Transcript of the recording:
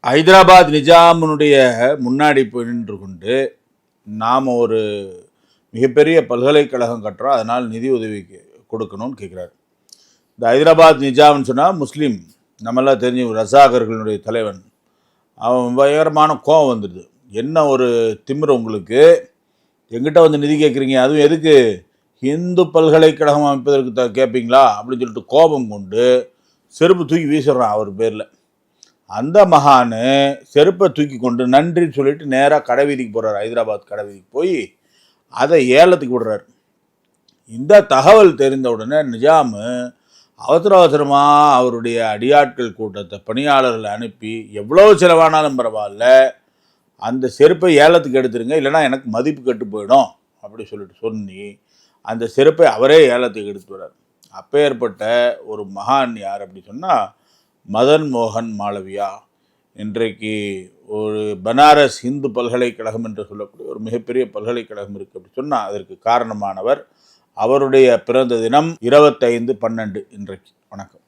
ஹைதராபாத் நிஜாமினுடைய முன்னாடி போய் நின்று கொண்டு நாம் ஒரு மிகப்பெரிய பல்கலைக்கழகம் கட்டுறோம், அதனால் நிதி உதவி கொடுக்கணும்னு கேட்குறாரு. இந்த ஹைதராபாத் நிஜாம்னு சொன்னால் முஸ்லீம், நம்மளாம் தெரிஞ்ச ரசாகர்களுடைய தலைவன். அவன் பயங்கரமான கோவம் வந்துடுது. என்ன ஒரு திமிரு உங்களுக்கு, எங்கிட்ட வந்து நிதி கேட்குறீங்க, அதுவும் எதுக்கு, இந்து பல்கலைக்கழகம் அமைப்பதற்கு கேட்பீங்களா அப்படின்னு சொல்லிட்டு கோபம் கொண்டு செருப்பு தூக்கி வீசுறான் அவர் பேரில். அந்த மகானு செருப்பை தூக்கி கொண்டு நன்றின்னு சொல்லிட்டு நேராக கடைவீதிக்கு போகிறார். ஹைதராபாத் கடைவீதிக்கு போய் அதை ஏலத்துக்கு விடுறார். இந்த தகவல் தெரிந்த உடனே நிஜாமு அவசரமாக அவருடைய அடியாட்கள் கூட்டத்தை பணியாளர்களை அனுப்பி எவ்வளோ செலவானாலும் பரவாயில்ல, அந்த செருப்பை ஏலத்துக்கு எடுத்துருங்க, இல்லைனா எனக்கு மதிப்பு கெட்டு போயிடும் அப்படி சொல்லிட்டு சொல்லி அந்த செருப்பை அவரே ஏலத்துக்கு எடுத்து வர்றார். அப்பேற்பட்ட ஒரு மகான் யார் அப்படி சொன்னால் மதன் மோகன் மாளவியா. இன்றைக்கு ஒரு பனாரஸ் இந்து பல்கலைக்கழகம் என்று சொல்லக்கூடிய ஒரு மிகப்பெரிய பல்கலைக்கழகம் இருக்குது அப்படி சொன்னால் அதற்கு காரணமானவர். அவருடைய பிறந்த தினம் 25/12 இன்றைக்கு. வணக்கம்.